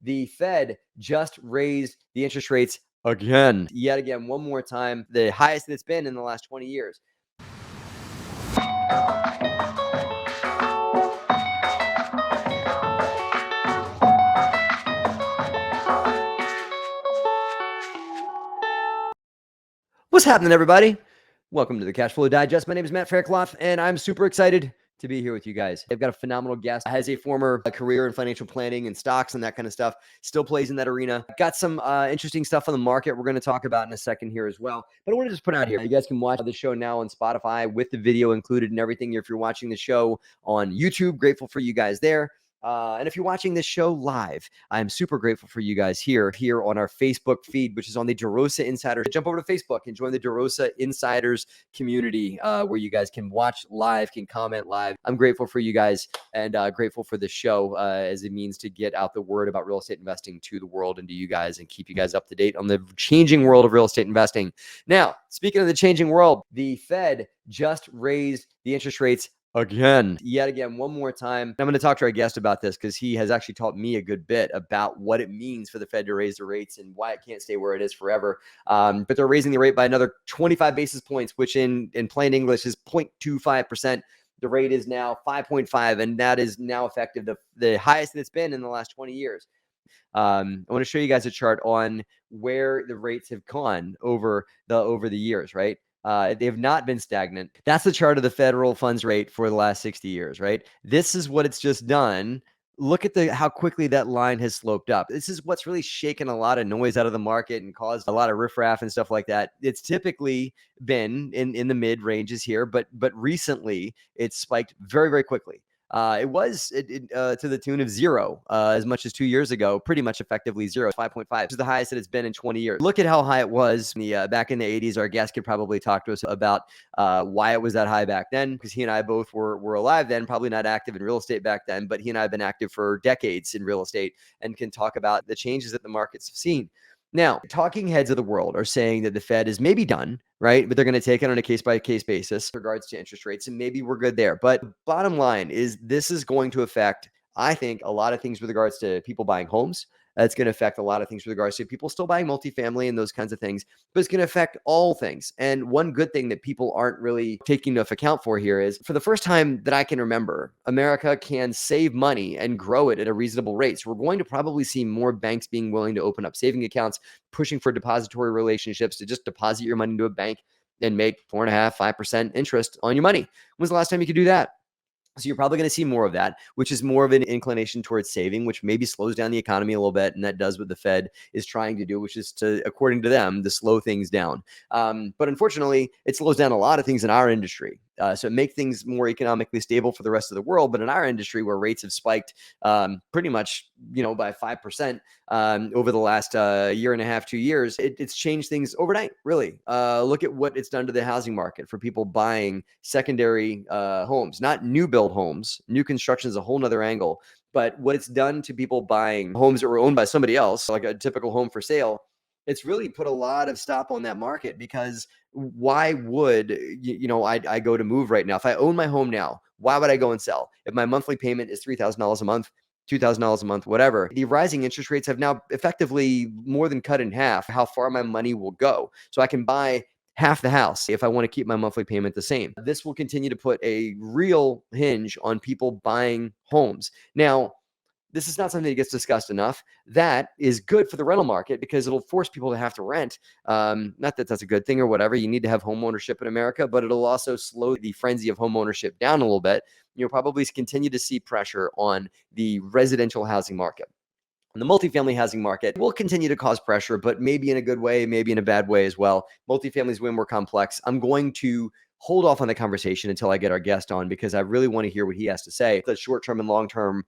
The Fed just raised the interest rates again, yet again, one more time, the highest that it's been in the last 20 years. What's happening, everybody? Welcome to the Cash Flow Digest. My name is Matt Faircloth, and I'm super excited to be here with you guys. I've got a phenomenal guest. Has a former career in financial planning and stocks and that kind of stuff. Still plays in that arena. Got some interesting stuff on the market we're going to talk about in a second here as well. But I want to just put out here, you guys can watch the show now on Spotify with the video included and everything. If you're watching the show on YouTube, grateful for you guys there. And if you're watching this show live, I'm super grateful for you guys here on our Facebook feed, which is on the DeRosa Insiders. Jump over to Facebook and join the DeRosa Insiders community where you guys can watch live, can comment live. I'm grateful for you guys and grateful for the show as it means to get out the word about real estate investing to the world and to you guys and keep you guys up to date on the changing world of real estate investing. Now, speaking of the changing world, the Fed just raised the interest rates again, yet again, one more time. I'm going to talk to our guest about this because he has actually taught me a good bit about what it means for the Fed to raise the rates and why it can't stay where it is forever. But they're raising the rate by another 25 basis points, which in plain English is 0.25%. The rate is now 5.5, and that is now effective, the highest that it's been in the last 20 years. I want to show you guys a chart on where the rates have gone over the years, right? They have not been stagnant. That's the chart of the federal funds rate for the last 60 years, right? This is what it's just done. Look at how quickly that line has sloped up. This is what's really shaken a lot of noise out of the market and caused a lot of riffraff and stuff like that. It's typically been in the mid ranges here, but recently it's spiked very, very quickly. It was to the tune of zero as much as 2 years ago, pretty much effectively zero. 5.5 is the highest that it's been in 20 years. Look at how high it was back in the 80s. Our guest could probably talk to us about why it was that high back then, because he and I both were alive then, probably not active in real estate back then, but he and I have been active for decades in real estate and can talk about the changes that the markets have seen. Now, talking heads of the world are saying that the Fed is maybe done, right? But they're going to take it on a case-by-case basis in regards to interest rates, and maybe we're good there. But bottom line is this is going to affect, I think, a lot of things with regards to people buying homes. It's going to affect a lot of things with regards to people still buying multifamily and those kinds of things, but it's going to affect all things. And one good thing that people aren't really taking enough account for here is, for the first time that I can remember, America can save money and grow it at a reasonable rate. So we're going to probably see more banks being willing to open up saving accounts, pushing for depository relationships to just deposit your money into a bank and make 4.5%, 5% interest on your money. When's the last time you could do that? So you're probably going to see more of that, which is more of an inclination towards saving, which maybe slows down the economy a little bit. And that does what the Fed is trying to do, which is to, according to them, to slow things down. But unfortunately, it slows down a lot of things in our industry. So it makes things more economically stable for the rest of the world. But in our industry, where rates have spiked pretty much, by 5% over the last year and a half, 2 years, it's changed things overnight, really. Look at what it's done to the housing market for people buying secondary homes, not new build homes. New construction is a whole nother angle. But what it's done to people buying homes that were owned by somebody else, like a typical home for sale, it's really put a lot of stop on that market, because why would I go to move right now? If I own my home now, why would I go and sell? If my monthly payment is $3,000 a month, $2,000 a month, whatever, the rising interest rates have now effectively more than cut in half how far my money will go. So I can buy half the house if I want to keep my monthly payment the same. This will continue to put a real hinge on people buying homes. Now, this is not something that gets discussed enough. That is good for the rental market because it'll force people to have to rent. Not that that's a good thing or whatever. You need to have home ownership in America, but it'll also slow the frenzy of home ownership down a little bit. You'll probably continue to see pressure on the residential housing market. And the multifamily housing market will continue to cause pressure, but maybe in a good way, maybe in a bad way as well. Multifamily is way more complex. I'm going to hold off on the conversation until I get our guest on, because I really want to hear what he has to say, the short-term and long-term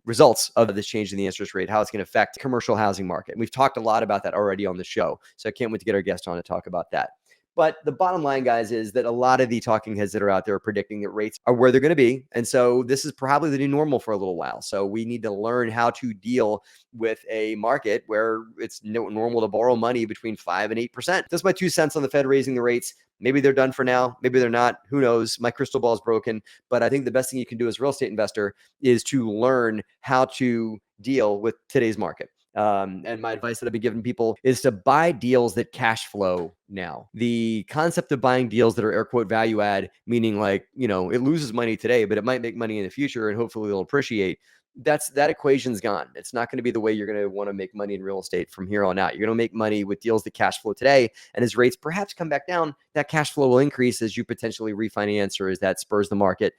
results of this change in the interest rate, how it's going to affect the commercial housing market. And we've talked a lot about that already on the show. So I can't wait to get our guest on to talk about that. But the bottom line, guys, is that a lot of the talking heads that are out there are predicting that rates are where they're going to be. And so this is probably the new normal for a little while. So we need to learn how to deal with a market where it's normal to borrow money between 5 and 8%. That's my 2 cents on the Fed raising the rates. Maybe they're done for now. Maybe they're not. Who knows? My crystal ball is broken. But I think the best thing you can do as a real estate investor is to learn how to deal with today's market. And my advice that I've been giving people is to buy deals that cash flow now. The concept of buying deals that are air quote value add, meaning like, it loses money today, but it might make money in the future and hopefully it'll appreciate. That equation's gone. It's not going to be the way you're going to want to make money in real estate from here on out. You're going to make money with deals that cash flow today. And as rates perhaps come back down, that cash flow will increase as you potentially refinance or as that spurs the market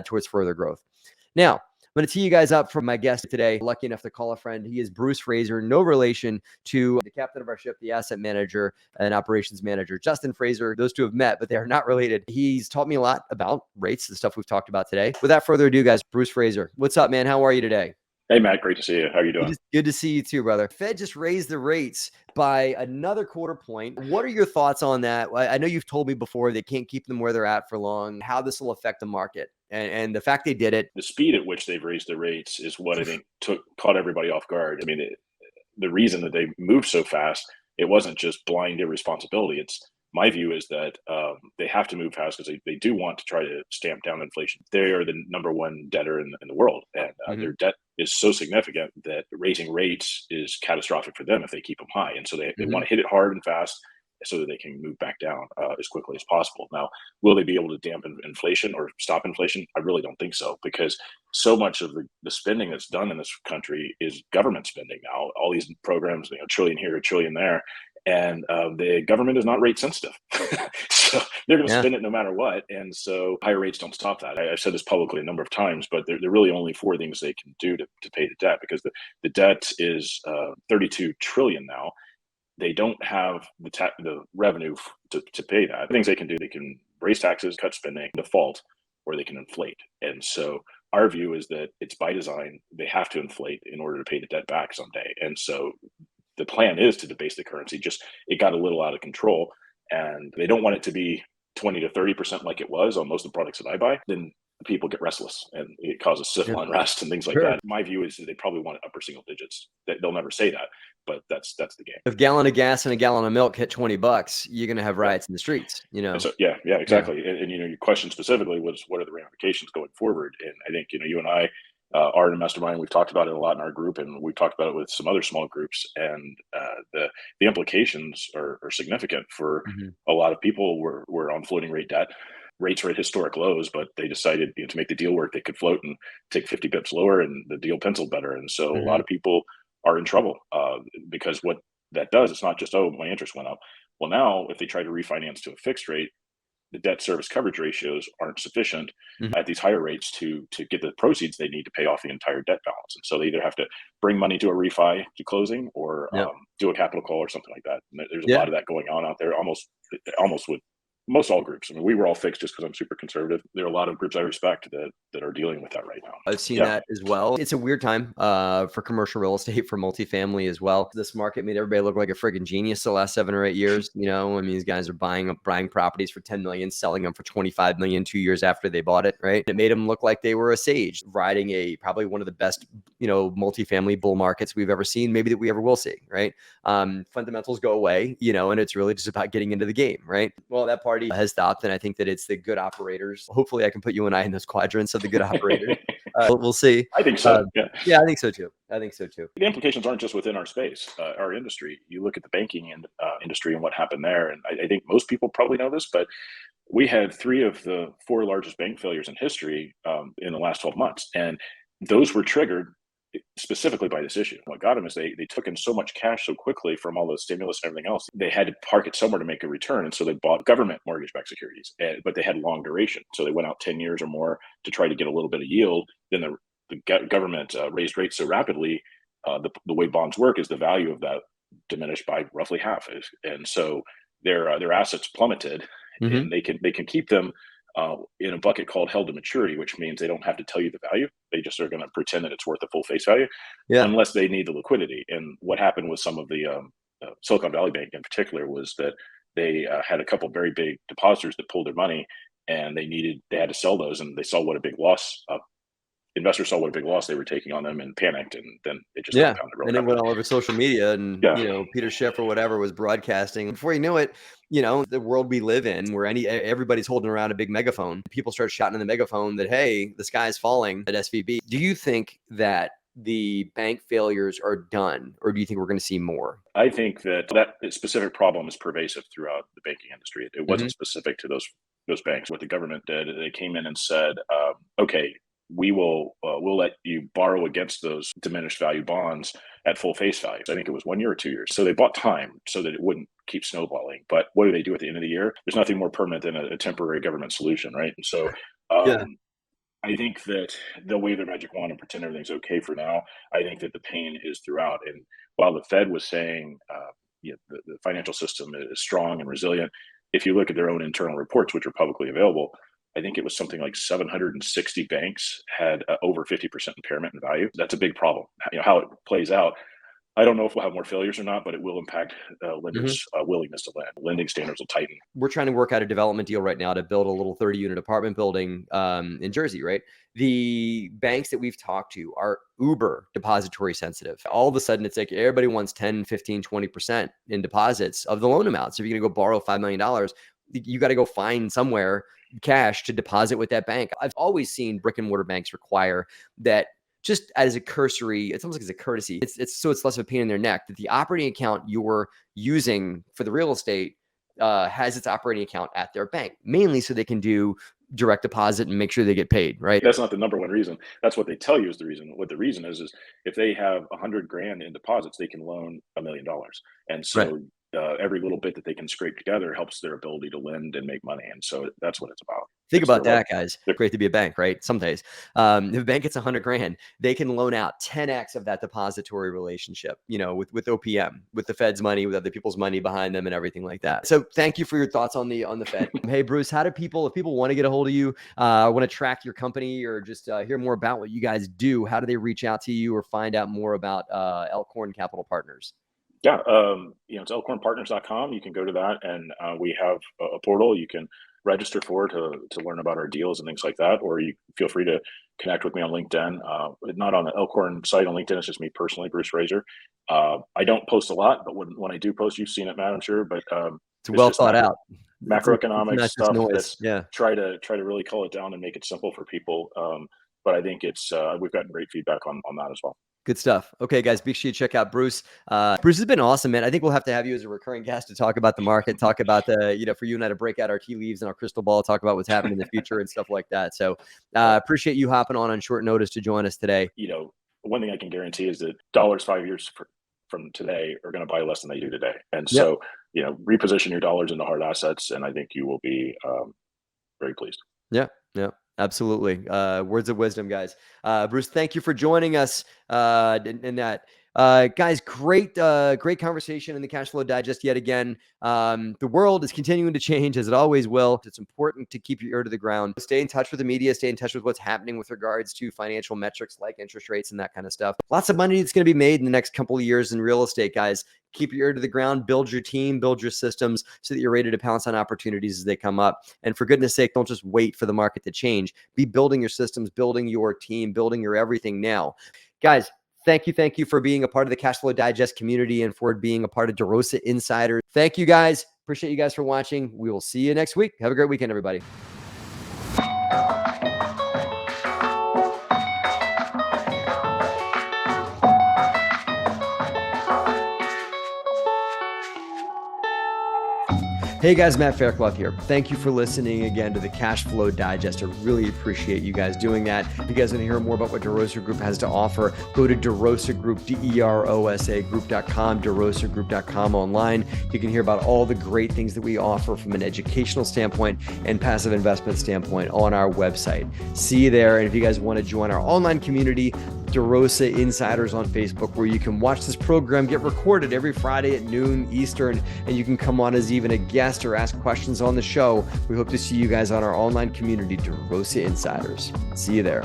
towards further growth. Now, I'm going to tee you guys up for my guest today. Lucky enough to call a friend. He is Bruce Fraser, no relation to the captain of our ship, the asset manager and operations manager, Justin Fraser. Those two have met, but they are not related. He's taught me a lot about rates, the stuff we've talked about today. Without further ado, guys, Bruce Fraser. What's up, man? How are you today? Hey, Matt. Great to see you. How are you doing? Good to see you too, brother. Fed just raised the rates by another quarter point. What are your thoughts on that? I know you've told me before they can't keep them where they're at for long, how this will affect the market. And the fact they did it. The speed at which they've raised the rates is what I think caught everybody off guard. I mean, the reason that they moved so fast, it wasn't just blind irresponsibility. My view is that they have to move fast because they do want to try to stamp down inflation. They are the number one debtor in the world, and their debt is so significant that raising rates is catastrophic for them if they keep them high. And so they want to hit it hard and fast so that they can move back down as quickly as possible. Now, will they be able to dampen inflation or stop inflation? I really don't think so, because so much of the spending that's done in this country is government spending now. All these programs, a trillion here, a trillion there, and the government is not rate sensitive. So they're going to spend it no matter what. And so higher rates don't stop that. I've said this publicly a number of times, but there are really only 4 things they can do to pay the debt, because the debt is 32 trillion now. They don't have the revenue to pay that. Things they can do, they can raise taxes, cut spending, default, or they can inflate. And so our view is that it's by design. They have to inflate in order to pay the debt back someday. And so the plan is to debase the currency. Just it got a little out of control, and they don't want it to be 20 to 30% like it was on most of the products that I buy. Then people get restless and it causes civil unrest and things like that. My view is that they probably want upper single digits. They'll never say that, but that's the game. If a gallon of gas and a gallon of milk hit $20, you're going to have riots in the streets, So, yeah, exactly. Yeah. And your question specifically was, what are the ramifications going forward? And I think, you and I are in a mastermind. We've talked about it a lot in our group, and we've talked about it with some other small groups. And the implications are significant for a lot of people. We're on floating rate debt. Rates were at historic lows, but they decided to make the deal work. They could float and take 50 bips lower, and the deal penciled better. And so a lot of people are in trouble because what that does, it's not just, oh, my interest went up. Well, now if they try to refinance to a fixed rate, the debt service coverage ratios aren't sufficient at these higher rates to get the proceeds they need to pay off the entire debt balance. And so they either have to bring money to a refi to closing or do a capital call or something like that. And there's a lot of that going on out there, almost with most all groups. I mean, we were all fixed just because I'm super conservative. There are a lot of groups I respect that are dealing with that right now. I've seen that as well. It's a weird time for commercial real estate, for multifamily as well. This market made everybody look like a friggin' genius the last 7 or 8 years. I mean, these guys are buying properties for 10 million, selling them for 25 million 2 years after they bought it, right? It made them look like they were a sage riding probably one of the best, multifamily bull markets we've ever seen, maybe that we ever will see, right? Fundamentals go away, and it's really just about getting into the game, right? Well, that party has stopped, and I think that it's the good operators. Hopefully I can put you and I in those quadrants of the good operators. We'll see. I think so. Yeah, I think so too. The implications aren't just within our space, our industry. You look at the banking industry and what happened there, and I think most people probably know this, but we had 3 of the 4 largest bank failures in history in the last 12 months, and those were triggered specifically by this issue. What got them is they took in so much cash so quickly from all the stimulus and everything else, they had to park it somewhere to make a return. And so they bought government mortgage-backed securities, but they had long duration. So they went out 10 years or more to try to get a little bit of yield. Then the government raised rates so rapidly, the way bonds work is the value of that diminished by roughly half. And so their assets plummeted, and they can keep them in a bucket called held to maturity, which means they don't have to tell you the value. They just are going to pretend that it's worth the full face value, unless they need the liquidity. And what happened with some of the Silicon Valley Bank in particular was that they had a couple very big depositors that pulled their money, and they had to sell those, and they saw what a big loss. Investors saw what a big loss they were taking on them and panicked, and then it just Yeah. compounded real And it rapidly. went all over social media, and, Yeah. Peter Schiff or whatever was broadcasting. Before you knew it, the world we live in, where everybody's holding around a big megaphone, people start shouting in the megaphone that, hey, the sky's falling at SVB. Do you think that the bank failures are done, or do you think we're going to see more? I think that specific problem is pervasive throughout the banking industry. It wasn't specific to those banks. What the government did, they came in and said, okay, we'll let you borrow against those diminished value bonds at full face value. I think it was 1 year or 2 years. So they bought time so that it wouldn't keep snowballing. But what do they do at the end of the year? There's nothing more permanent than a temporary government solution, right? And so I think that they'll wave their magic wand and pretend everything's okay for now. I think that the pain is throughout. And while the Fed was saying the financial system is strong and resilient, if you look at their own internal reports, which are publicly available, I think it was something like 760 banks had over 50% impairment in value. That's a big problem. How it plays out, I don't know if we'll have more failures or not, but it will impact lenders' willingness to lend. Lending standards will tighten. We're trying to work out a development deal right now to build a little 30-unit apartment building in Jersey, right? The banks that we've talked to are uber depository sensitive. All of a sudden, it's like everybody wants 10, 15, 20% in deposits of the loan amounts. If you're going to go borrow $5 million, you got to go find somewhere cash to deposit with that bank. I've always seen brick and mortar banks require that, just as a cursory, it's almost like as a courtesy. It's less of a pain in their neck that the operating account you're using for the real estate has its operating account at their bank, mainly so they can do direct deposit and make sure they get paid, right? That's not the number one reason. That's what they tell you is the reason. What the reason is if they have $100,000 in deposits, they can loan $1 million. And so every little bit that they can scrape together helps their ability to lend and make money. And so that's what it's about. Think about that, guys. It's great to be a bank, right? Some days. If a bank gets $100,000, they can loan out 10x of that depository relationship, with OPM, with the Fed's money, with other people's money behind them and everything like that. So thank you for your thoughts on the Fed. Hey, Bruce, how do if people want to get a hold of you, want to track your company or just hear more about what you guys do, how do they reach out to you or find out more about Elkhorn Capital Partners? Yeah, it's elkhornpartners.com. You can go to that, and we have a portal you can register for to learn about our deals and things like that. Or you feel free to connect with me on LinkedIn. Not on the Elkhorn site on LinkedIn. It's just me personally, Bruce Fraser. I don't post a lot, but when I do post, you've seen it, Matt, I'm sure. But it's well thought out. Macroeconomic stuff. Noise. Try to really cull it down and make it simple for people. But I think it's we've gotten great feedback on that as well. Good stuff. Okay, guys, make sure you check out Bruce. Bruce has been awesome, man. I think we'll have to have you as a recurring guest to talk about the market, talk about for you and I to break out our tea leaves and our crystal ball, talk about what's happening in the future and stuff like that. So appreciate you hopping on short notice to join us today. One thing I can guarantee is that dollars 5 years from today are going to buy less than they do today. And so, reposition your dollars into hard assets, and I think you will be very pleased. Yeah. Absolutely. Words of wisdom, guys. Bruce, thank you for joining us in that. Guys, great conversation in the Cash Flow Digest yet again. The world is continuing to change as it always will. It's important to keep your ear to the ground. Stay in touch with the media. Stay in touch with what's happening with regards to financial metrics like interest rates and that kind of stuff. Lots of money that's going to be made in the next couple of years in real estate, guys. Keep your ear to the ground, build your team, build your systems so that you're ready to pounce on opportunities as they come up. And for goodness sake, don't just wait for the market to change. Be building your systems, building your team, building your everything now. Guys, thank you for being a part of the Cash Flow Digest community and for being a part of DeRosa Insiders. Thank you, guys. Appreciate you guys for watching. We will see you next week. Have a great weekend, everybody. Hey guys, Matt Faircloth here. Thank you for listening again to the Cash Flow Digest. I really appreciate you guys doing that. If you guys want to hear more about what DeRosa Group has to offer, go to DeRosa Group, DeRosa Group.com, DeRosaGroup.com online. You can hear about all the great things that we offer from an educational standpoint and passive investment standpoint on our website. See you there. And if you guys want to join our online community, DeRosa Insiders on Facebook, where you can watch this program get recorded every Friday at noon Eastern, and you can come on as even a guest or ask questions on the show. We hope to see you guys on our online community, DeRosa Insiders. See you there.